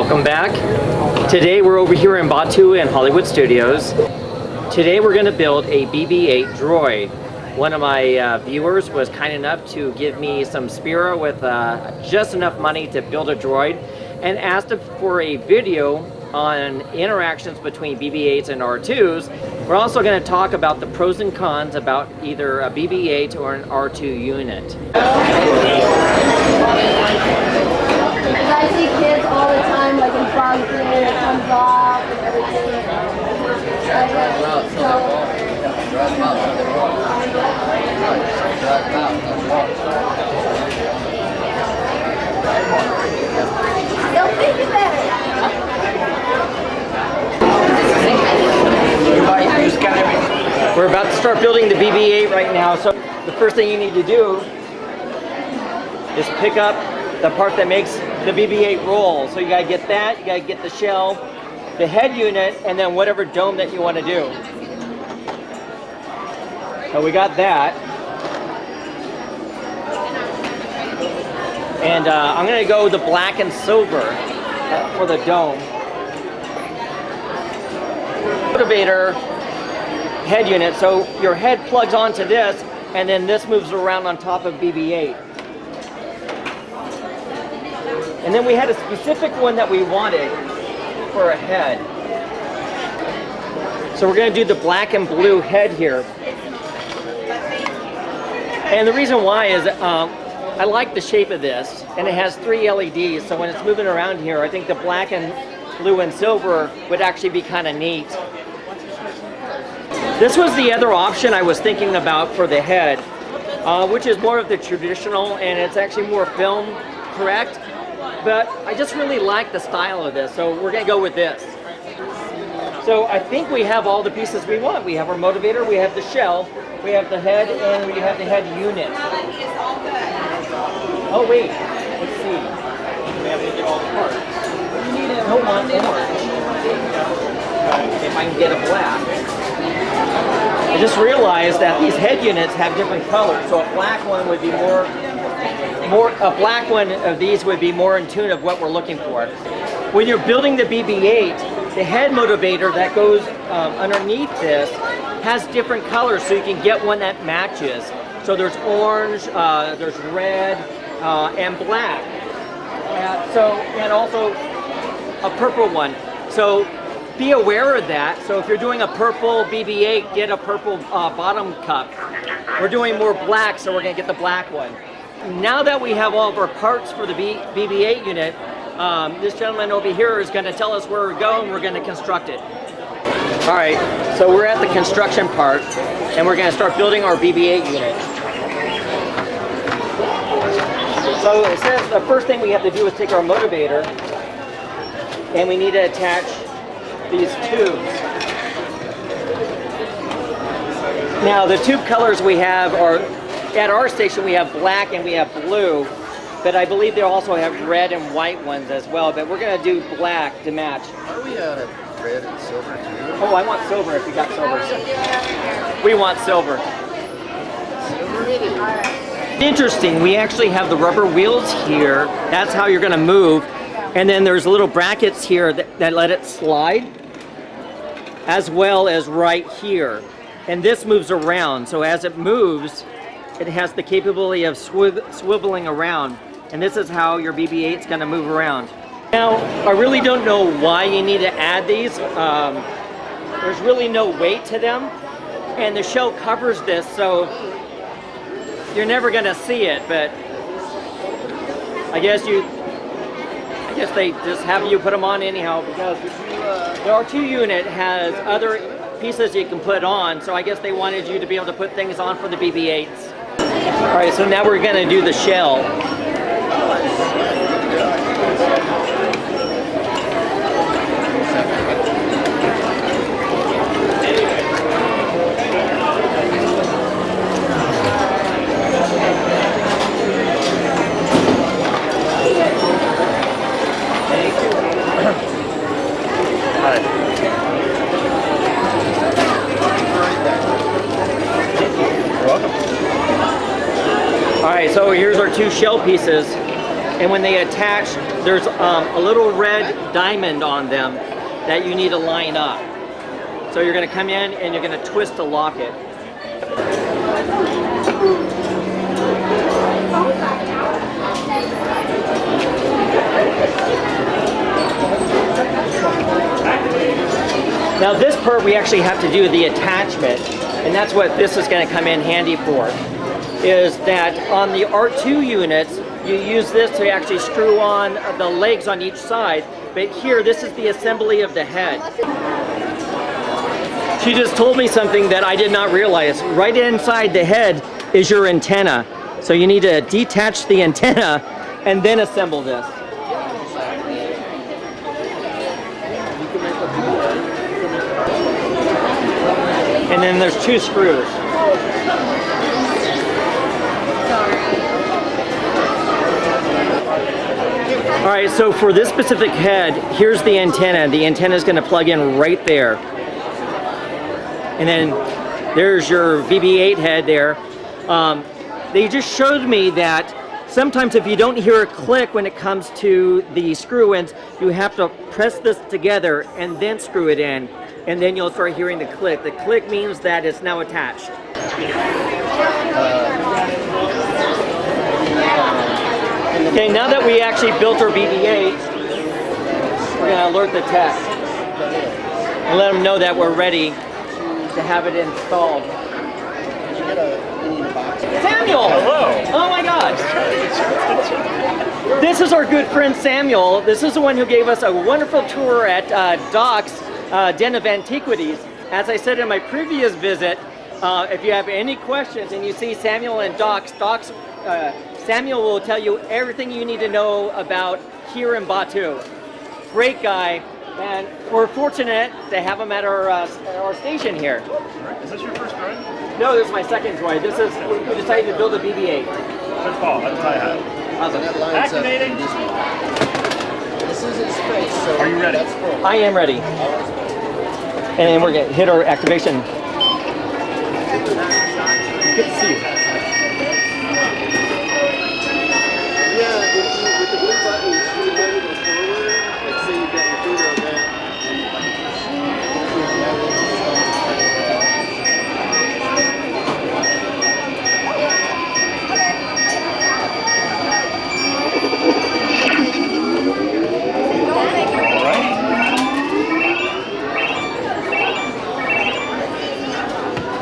Welcome back. Today we're over here in Batu in Hollywood Studios. Today we're going to build a BB8 droid. One of my viewers was kind enough to give me some Spira with just enough money to build a droid and asked for a video on interactions between BB8s and R2s. We're also going to talk about the pros and cons about either a BB8 or an R2 unit. I see kids all the time, like in bugs and it comes off and everything. Don't think it better. We're about to start building the BB8 right now, so the first thing you need to do is pick up the part that makes the BB8 roll. So you gotta get that, you gotta get the shell, the head unit, and then whatever dome that you want to do. So we got that. And I'm gonna go the black and silver for the dome. Motivator head unit, so your head plugs onto this, and then this moves around on top of BB8. And then we had a specific one that we wanted for a head. So we're going to do the black and blue head here. And the reason why is I like the shape of this, and it has 3 LEDs, so when it's moving around here, I think the black and blue and silver would actually be kind of neat. This was the other option I was thinking about for the head, which is more of the traditional, and it's actually more film correct. But I just really like the style of this, so we're going to go with this. So I think we have all the pieces we want. We have our motivator, we have the shell, we have the head, and we have the head unit. Oh wait, let's see. We have to get all the parts. We need a whole orange. If I can get a black. I just realized that these head units have different colors, so a black one would be a black one of these would be more in tune of what we're looking for. When you're building the BB8, the head motivator that goes underneath this has different colors, so you can get one that matches. So there's orange, there's red, and black. And also a purple one. So be aware of that. So if you're doing a purple BB8, get a purple bottom cup. We're doing more black, so we're going to get the black one. Now that we have all of our parts for the BB8 unit, this gentleman over here is going to tell us where we're going. We're going to construct it. All right, so we're at the construction part, and we're going to start building our BB8 unit. So it says the first thing we have to do is take our motivator, and we need to attach these tubes. Now the tube colors we have are, at our station we have black and we have blue, but I believe they also have red and white ones as well, but we're going to do black to match. Are we out of red and silver too? Oh, I want silver if you got silver. We want silver. Interesting, we actually have the rubber wheels here. That's how you're going to move. And then there's little brackets here that let it slide, as well as right here. And this moves around, so as it moves, it has the capability of swiveling around. And this is how your BB-8 is going to move around. Now, I really don't know why you need to add these. There's really no weight to them. And the shell covers this, so you're never going to see it. But I guess they just have you put them on anyhow, because the R2 unit has other pieces you can put on, so I guess they wanted you to be able to put things on for the BB-8s. Alright, so now we're going to do the shell. Alright, so here's our 2 shell pieces. And when they attach, there's a little red diamond on them that you need to line up. So you're going to come in and you're going to twist to lock it. Now this part we actually have to do the attachment, and that's what this is going to come in handy for, is that on the R2 units, you use this to actually screw on the legs on each side, but here this is the assembly of the head. She just told me something that I did not realize. Right inside the head is your antenna. So you need to detach the antenna and then assemble this. And then there's 2 screws. All right, so for this specific head, here's the antenna. The antenna is going to plug in right there. And then there's your BB8 head there. They just showed me that sometimes if you don't hear a click when it comes to the screw ends, you have to press this together and then screw it in. And then you'll start hearing the click. The click means that it's now attached. Okay, now that we actually built our BB8, we're going to alert the tech and let them know that we're ready to have it installed. Samuel! Hello! Oh my gosh! This is our good friend Samuel. This is the one who gave us a wonderful tour at Doc's Den of Antiquities. As I said in my previous visit, if you have any questions and you see Samuel and Doc's, Samuel will tell you everything you need to know about here in Batu. Great guy, and we're fortunate to have him at our station here. Is this your first droid? No, this is my second droid. This is, we decided to build a BB8. Good call, that's what I had. Awesome. Activating! This is in space, so Are you ready? That's full. I am ready. And then we're going to hit our activation. Good to see you. Yeah, with the blue button, you should hold it forward. Let's say you've got your finger on that.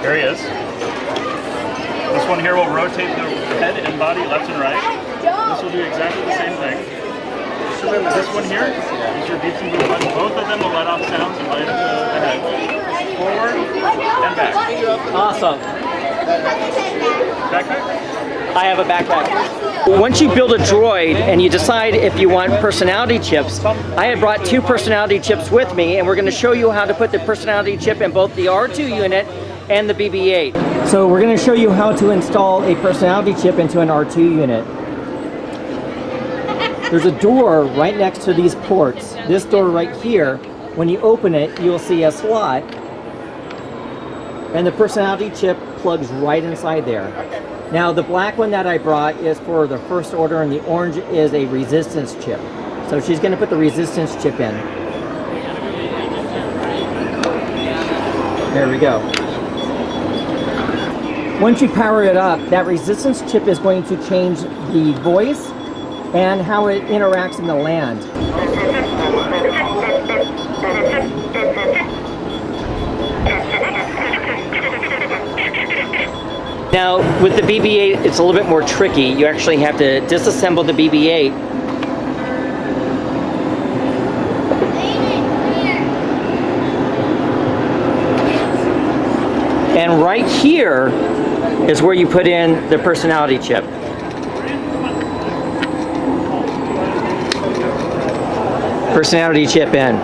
Here he is. This one here will rotate the head and body left and right. This will do exactly the same thing. This one here is your BTV button. Both of them will let off sounds and light up the head. Forward and back. Awesome. Backpack? I have a backpack. Once you build a droid and you decide if you want personality chips, I had brought 2 personality chips with me, and we're going to show you how to put the personality chip in both the R2 unit and the BB8. So we're going to show you how to install a personality chip into an R2 unit. There's a door right next to these ports. This door right here, when you open it, you'll see a slot, and the personality chip plugs right inside there. Now the black one that I brought is for the first order, and the orange is a resistance chip. So she's going to put the resistance chip in. There we go. Once you power it up, that resistance chip is going to change the voice and how it interacts in the land. Now, with the BB8, it's a little bit more tricky. You actually have to disassemble the BB8. And right here is where you put in the personality chip. Personality chip in.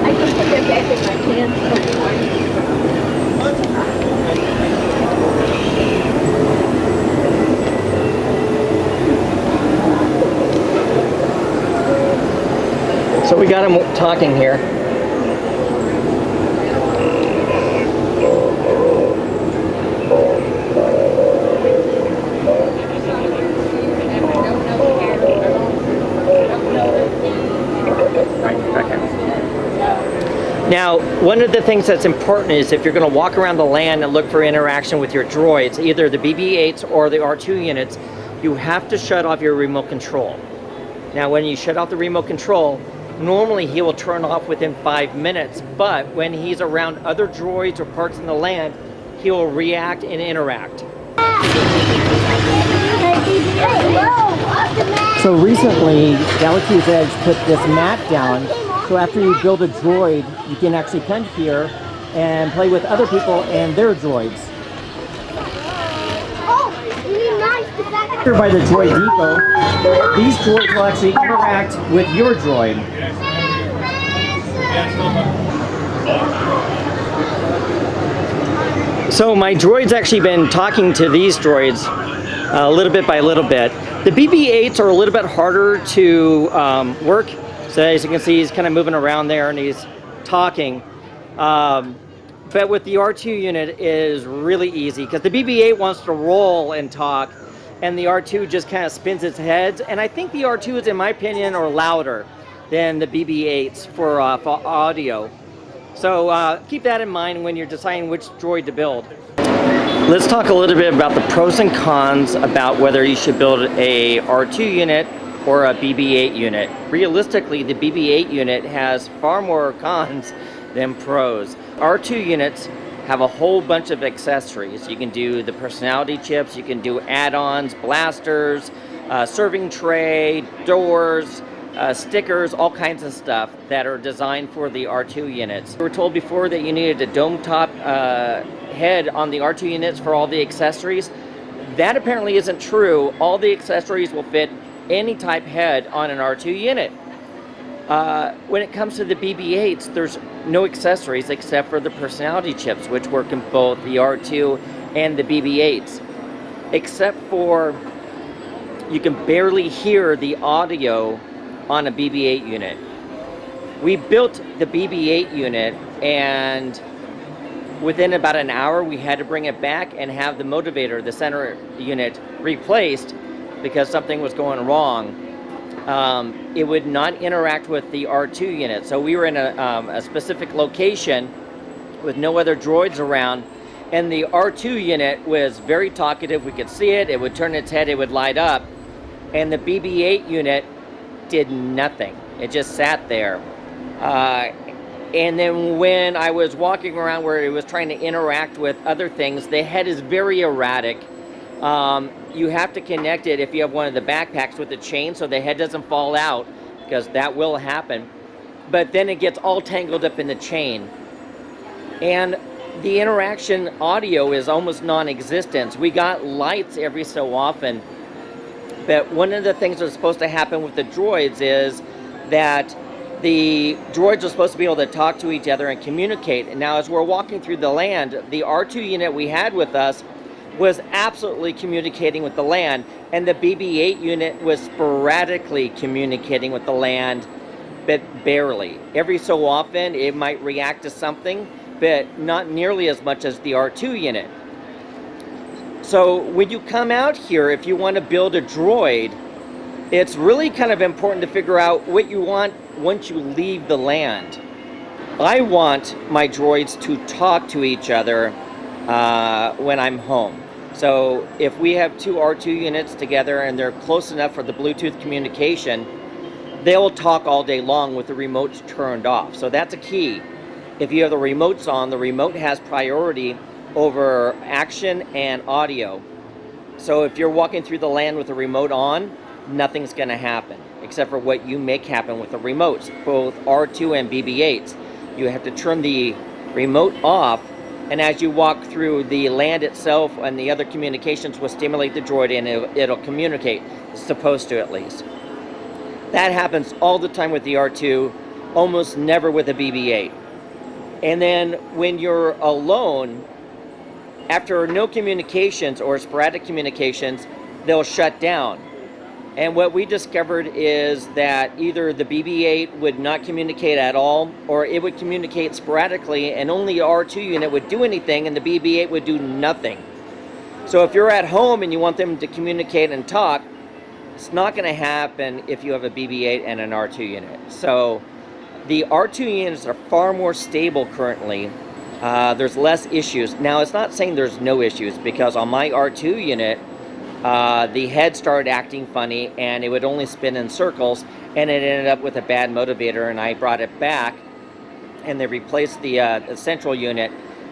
I can put that back in my pants. So we got him talking here. Now, one of the things that's important is if you're going to walk around the land and look for interaction with your droids, either the BB8s or the R2 units, you have to shut off your remote control. Now, when you shut off the remote control, normally he will turn off within 5 minutes, but when he's around other droids or parts in the land, he will react and interact. So recently, Galaxy's Edge put this mat down, so after you build a droid, you can actually come here and play with other people and their droids. Here by the Droid Depot, these droids will actually interact with your droid. So my droid's actually been talking to these droids a little bit by little bit. The BB8s are a little bit harder to work. So as you can see, he's kind of moving around there and he's talking. But with the R2 unit it is really easy because the BB8 wants to roll and talk, and the R2 just kind of spins its head. And I think the R2s, in my opinion, are louder than the BB8s for audio. So keep that in mind when you're deciding which droid to build. Let's talk a little bit about the pros and cons about whether you should build a R2 unit or a BB8 unit. Realistically, the BB8 unit has far more cons than pros. R2 units have a whole bunch of accessories. You can do the personality chips, you can do add-ons, blasters, serving tray, doors, stickers, all kinds of stuff that are designed for the R2 units. We were told before that you needed a dome top head on the R2 units for all the accessories. That apparently isn't true. All the accessories will fit any type head on an R2 unit. When it comes to the BB8s, there's no accessories except for the personality chips, which work in both the R2 and the BB8s. Except for you can barely hear the audio on a BB8 unit. We built the BB8 unit, and within about an hour we had to bring it back and have the motivator, the center unit, replaced because something was going wrong. It would not interact with the R2 unit. So we were in a specific location with no other droids around, and the R2 unit was very talkative. We could see it, it would turn its head, it would light up, and the BB8 unit did nothing. It just sat there. And then when I was walking around where it was trying to interact with other things, the head is very erratic. You have to connect it if you have one of the backpacks with the chain so the head doesn't fall out, because that will happen. But then it gets all tangled up in the chain. And the interaction audio is almost non-existent. We got lights every so often, but one of the things that's supposed to happen with the droids is that the droids are supposed to be able to talk to each other and communicate. And now as we're walking through the land, the R2 unit we had with us was absolutely communicating with the land, and the BB8 unit was sporadically communicating with the land, but barely. Every so often it might react to something, but not nearly as much as the R2 unit. So when you come out here, if you want to build a droid, it's really kind of important to figure out what you want once you leave the land. I want my droids to talk to each other when I'm home. So if we have two R2 units together and they're close enough for the Bluetooth communication, they'll talk all day long with the remotes turned off. So that's a key. If you have the remotes on, the remote has priority over action and audio. So if you're walking through the land with the remote on, nothing's going to happen except for what you make happen with the remotes, both R2 and BB8s. You have to turn the remote off, and as you walk through the land itself and the other communications will stimulate the droid and it'll communicate. It's supposed to, at least. That happens all the time with the R2, almost never with a BB8. And then when you're alone, after no communications or sporadic communications, they'll shut down. And what we discovered is that either the BB8 would not communicate at all, or it would communicate sporadically and only the R2 unit would do anything and the BB8 would do nothing. So if you're at home and you want them to communicate and talk, it's not going to happen if you have a BB8 and an R2 unit. So The R2 units are far more stable currently. There's less issues. Now, it's not saying there's no issues, because on my R2 unit, the head started acting funny and it would only spin in circles, and it ended up with a bad motivator, and I brought it back and they replaced the central unit,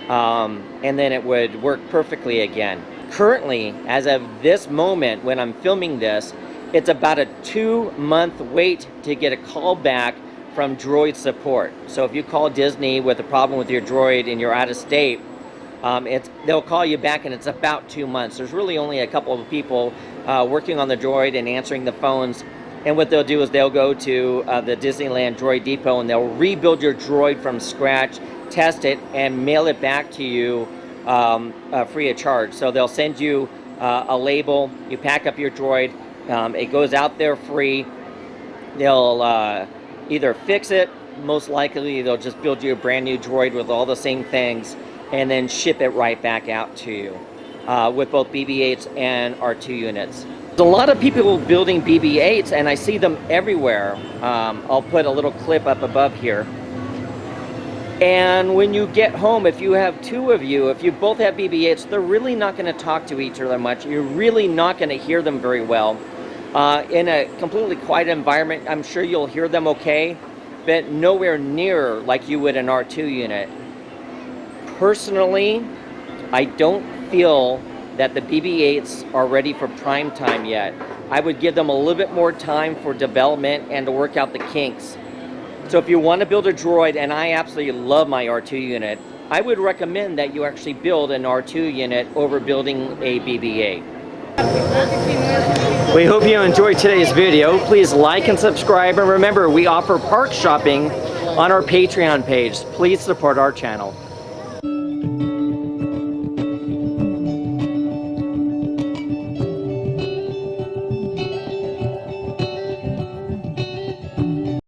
and then it would work perfectly again. Currently, as of this moment when I'm filming this, it's about a 2-month wait to get a call back from droid support. So if you call Disney with a problem with your droid and you're out of state, they'll call you back, and it's about 2 months. There's really only a couple of people working on the droid and answering the phones, and what they'll do is they'll go to the Disneyland Droid Depot and they'll rebuild your droid from scratch, test it, and mail it back to you free of charge. So they'll send you a label, you pack up your droid, it goes out there free. They'll either fix it, most likely they'll just build you a brand new droid with all the same things, and then ship it right back out to you with both BB8s and R2 units. There's a lot of people building BB8s, and I see them everywhere. I'll put a little clip up above here. And when you get home, if you have two of you, if you both have BB8s, they're really not going to talk to each other much. You're really not going to hear them very well. In a completely quiet environment, I'm sure you'll hear them okay, but nowhere near like you would an R2 unit. Personally, I don't feel that the BB8s are ready for prime time yet. I would give them a little bit more time for development and to work out the kinks. So if you want to build a droid, and I absolutely love my R2 unit, I would recommend that you actually build an R2 unit over building a BB8. We hope you enjoyed today's video. Please like and subscribe, and remember, we offer park shopping on our Patreon page. Please support our channel.